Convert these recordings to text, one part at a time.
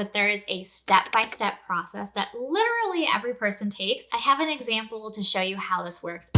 that there is a step-by-step process that literally every person takes, I have an example to show you how this works.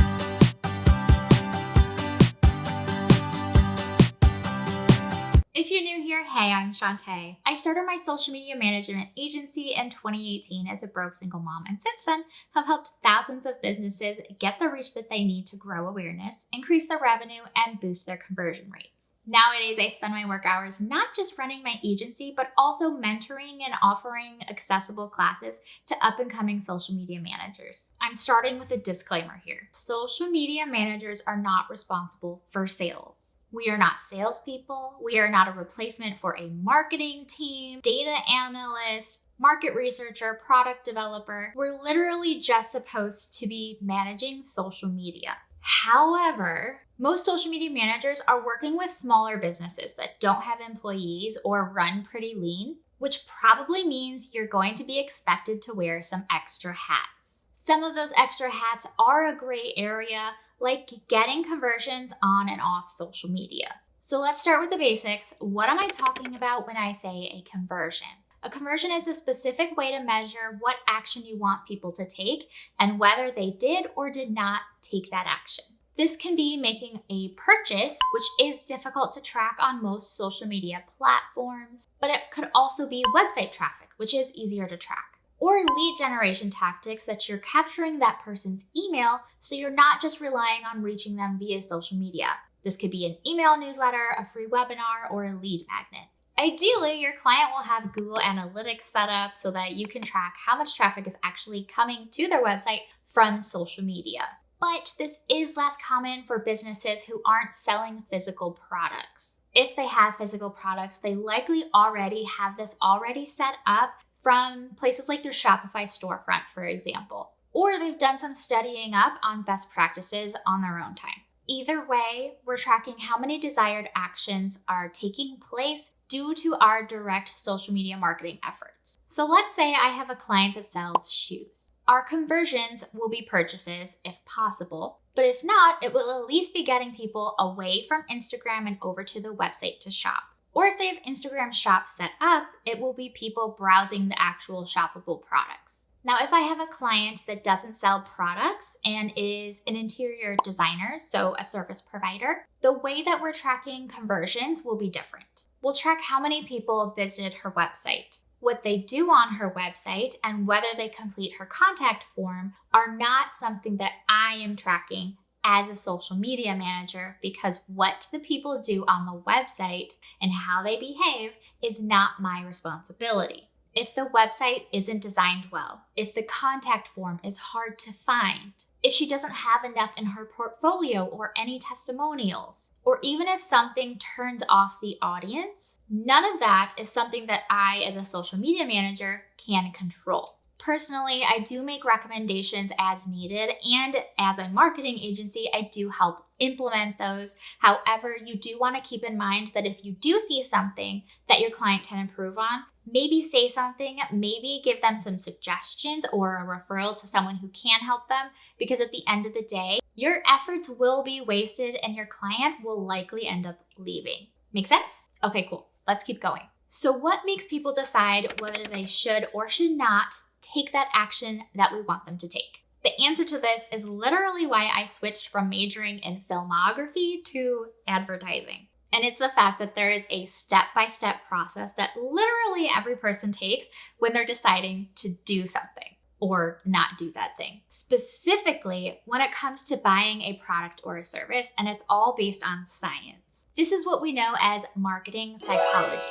If you're new here, hey, I'm Shantae. I started my social media management agency in 2018 as a broke single mom, and since then have helped thousands of businesses get the reach that they need to grow awareness, increase their revenue, and boost their conversion rates. Nowadays, I spend my work hours not just running my agency, but also mentoring and offering accessible classes to up-and-coming social media managers. I'm starting with a disclaimer here. Social media managers are not responsible for sales. We are not salespeople. We are not a replacement for a marketing team, data analyst, market researcher, product developer. We're literally just supposed to be managing social media. However, most social media managers are working with smaller businesses that don't have employees or run pretty lean, which probably means you're going to be expected to wear some extra hats. Some of those extra hats are a gray area, like getting conversions on and off social media. So let's start with the basics. What am I talking about when I say a conversion? A conversion is a specific way to measure what action you want people to take and whether they did or did not take that action. This can be making a purchase, which is difficult to track on most social media platforms, but it could also be website traffic, which is easier to track. Or lead generation tactics that you're capturing that person's email so you're not just relying on reaching them via social media. This could be an email newsletter, a free webinar, or a lead magnet. Ideally, your client will have Google Analytics set up so that you can track how much traffic is actually coming to their website from social media. But this is less common for businesses who aren't selling physical products. If they have physical products, they likely already have this already set up from places like their Shopify storefront, for example. Or they've done some studying up on best practices on their own time. Either way, we're tracking how many desired actions are taking place due to our direct social media marketing efforts. So let's say I have a client that sells shoes. Our conversions will be purchases if possible, but if not, it will at least be getting people away from Instagram and over to the website to shop. Or if they have Instagram Shop set up, it will be people browsing the actual shoppable products. Now, if I have a client that doesn't sell products and is an interior designer, so a service provider, the way that we're tracking conversions will be different. We'll track how many people visited her website. What they do on her website and whether they complete her contact form are not something that I am tracking as a social media manager, because what the people do on the website and how they behave is not my responsibility. If the website isn't designed well, if the contact form is hard to find, if she doesn't have enough in her portfolio or any testimonials, or even if something turns off the audience, none of that is something that I, as a social media manager, can control. Personally, I do make recommendations as needed, and as a marketing agency, I do help implement those. However, you do want to keep in mind that if you do see something that your client can improve on, maybe say something, maybe give them some suggestions or a referral to someone who can help them, because at the end of the day, your efforts will be wasted and your client will likely end up leaving. Make sense? Okay, cool. Let's keep going. So what makes people decide whether they should or should not take that action that we want them to take? The answer to this is literally why I switched from majoring in filmography to advertising. And it's the fact that there is a step-by-step process that literally every person takes when they're deciding to do something or not do that thing. Specifically, when it comes to buying a product or a service, and it's all based on science. This is what we know as marketing psychology,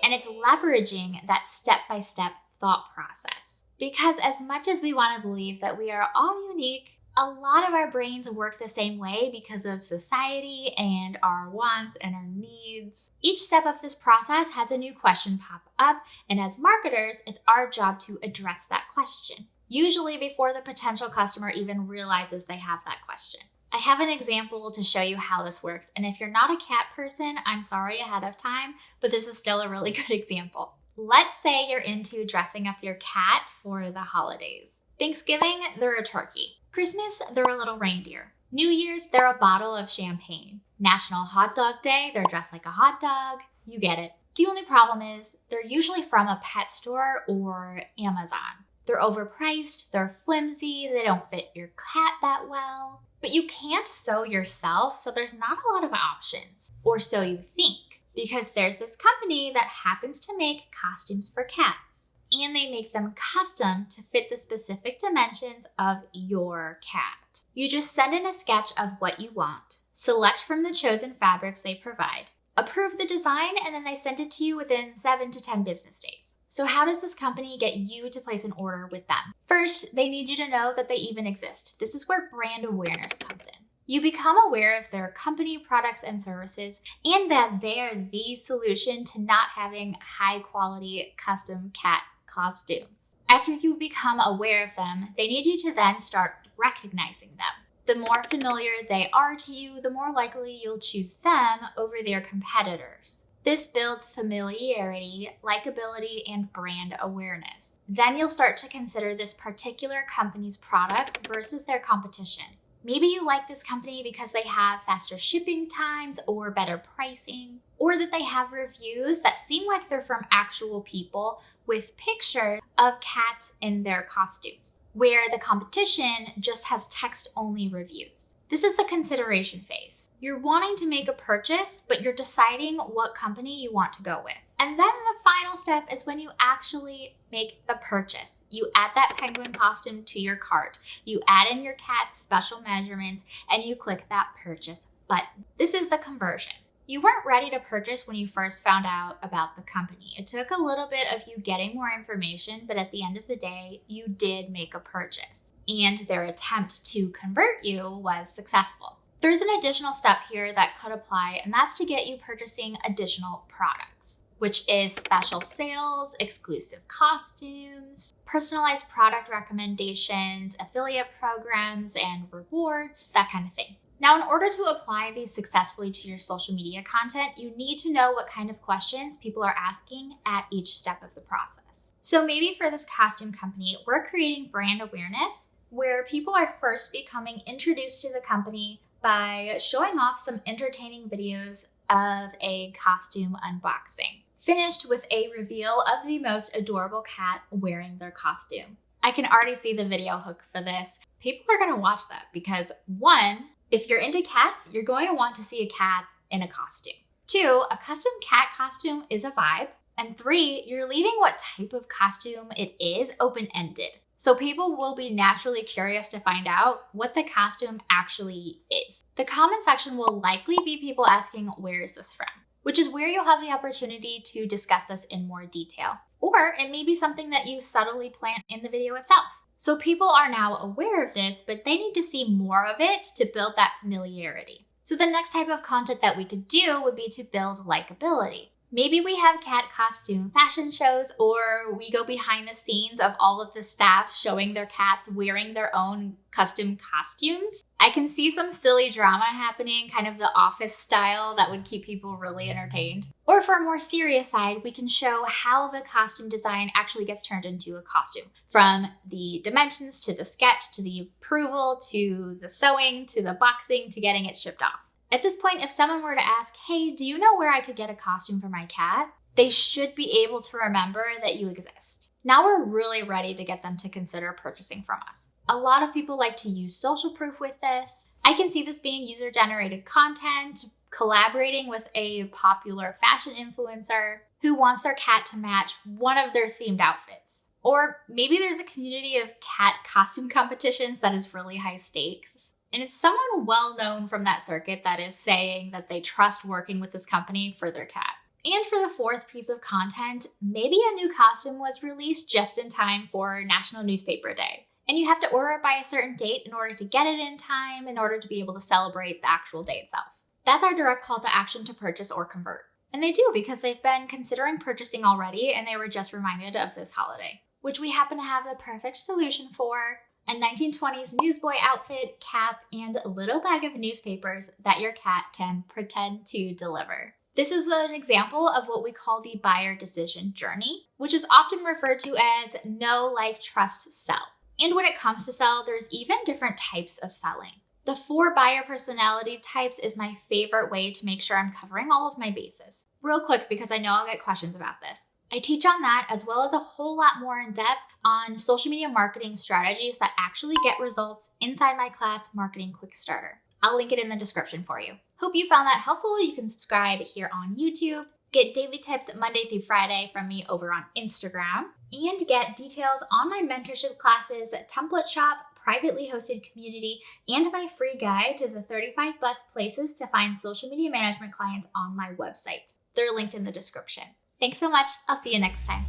and it's leveraging that step-by-step thought process. Because as much as we want to believe that we are all unique, a lot of our brains work the same way because of society and our wants and our needs. Each step of this process has a new question pop up, and as marketers, it's our job to address that question, usually before the potential customer even realizes they have that question. I have an example to show you how this works, and if you're not a cat person, I'm sorry ahead of time, but this is still a really good example. Let's say you're into dressing up your cat for the holidays. Thanksgiving, they're a turkey. Christmas, they're a little reindeer. New Year's, they're a bottle of champagne. National Hot Dog Day, they're dressed like a hot dog. You get it. The only problem is they're usually from a pet store or Amazon. They're overpriced, they're flimsy, they don't fit your cat that well. But you can't sew yourself, so there's not a lot of options. Or so you think, because there's this company that happens to make costumes for cats. And they make them custom to fit the specific dimensions of your cat. You just send in a sketch of what you want, select from the chosen fabrics they provide, approve the design, and then they send it to you within 7 to 10 business days. So how does this company get you to place an order with them? First, they need you to know that they even exist. This is where brand awareness comes in. You become aware of their company, products, and services, and that they are the solution to not having high quality custom cat costumes. After you become aware of them, they need you to then start recognizing them. The more familiar they are to you, the more likely you'll choose them over their competitors. This builds familiarity, likability, and brand awareness. Then you'll start to consider this particular company's products versus their competition. Maybe you like this company because they have faster shipping times or better pricing, or that they have reviews that seem like they're from actual people with pictures of cats in their costumes, where the competition just has text-only reviews. This is the consideration phase. You're wanting to make a purchase, but you're deciding what company you want to go with. And then the final step is when you actually make the purchase. You add that penguin costume to your cart. You add in your cat's special measurements, and you click that purchase button. This is the conversion. You weren't ready to purchase when you first found out about the company. It took a little bit of you getting more information, but at the end of the day, you did make a purchase. And their attempt to convert you was successful. There's an additional step here that could apply, and that's to get you purchasing additional products, which is special sales, exclusive costumes, personalized product recommendations, affiliate programs, and rewards, that kind of thing. Now, in order to apply these successfully to your social media content, you need to know what kind of questions people are asking at each step of the process. So maybe for this costume company, we're creating brand awareness where people are first becoming introduced to the company by showing off some entertaining videos of a costume unboxing, finished with a reveal of the most adorable cat wearing their costume. I can already see the video hook for this. People are going to watch that because 1, if you're into cats, you're going to want to see a cat in a costume. 2, a custom cat costume is a vibe. And 3, you're leaving what type of costume it is open-ended. So people will be naturally curious to find out what the costume actually is. The comment section will likely be people asking, where is this from? Which is where you'll have the opportunity to discuss this in more detail. Or it may be something that you subtly plant in the video itself. So people are now aware of this, but they need to see more of it to build that familiarity. So the next type of content that we could do would be to build likability. Maybe we have cat costume fashion shows, or we go behind the scenes of all of the staff showing their cats wearing their own custom costumes. I can see some silly drama happening, kind of the Office style, that would keep people really entertained. Or for a more serious side, we can show how the costume design actually gets turned into a costume. From the dimensions to the sketch, to the approval, to the sewing, to the boxing, to getting it shipped off. At this point, if someone were to ask, hey, do you know where I could get a costume for my cat? They should be able to remember that you exist. Now we're really ready to get them to consider purchasing from us. A lot of people like to use social proof with this. I can see this being user-generated content, collaborating with a popular fashion influencer who wants their cat to match one of their themed outfits. Or maybe there's a community of cat costume competitions that is really high stakes. And it's someone well known from that circuit that is saying that they trust working with this company for their cat. And for the 4th piece of content, maybe a new costume was released just in time for National Newspaper Day. And you have to order it by a certain date in order to get it in time, in order to be able to celebrate the actual day itself. That's our direct call to action to purchase or convert. And they do, because they've been considering purchasing already, and they were just reminded of this holiday, which we happen to have the perfect solution for: a 1920s newsboy outfit, cap, and a little bag of newspapers that your cat can pretend to deliver. This is an example of what we call the buyer decision journey, which is often referred to as know, like, trust, sell. And when it comes to sell, there's even different types of selling. The 4 buyer personality types is my favorite way to make sure I'm covering all of my bases. Real quick, because I know I'll get questions about this. I teach on that as well as a whole lot more in depth on social media marketing strategies that actually get results inside my class, Marketing Quick Starter. I'll link it in the description for you. Hope you found that helpful. You can subscribe here on YouTube, get daily tips Monday through Friday from me over on Instagram, and get details on my mentorship classes, template shop, privately hosted community, and my free guide to the 35 best places to find social media management clients on my website. They're linked in the description. Thanks so much. I'll see you next time.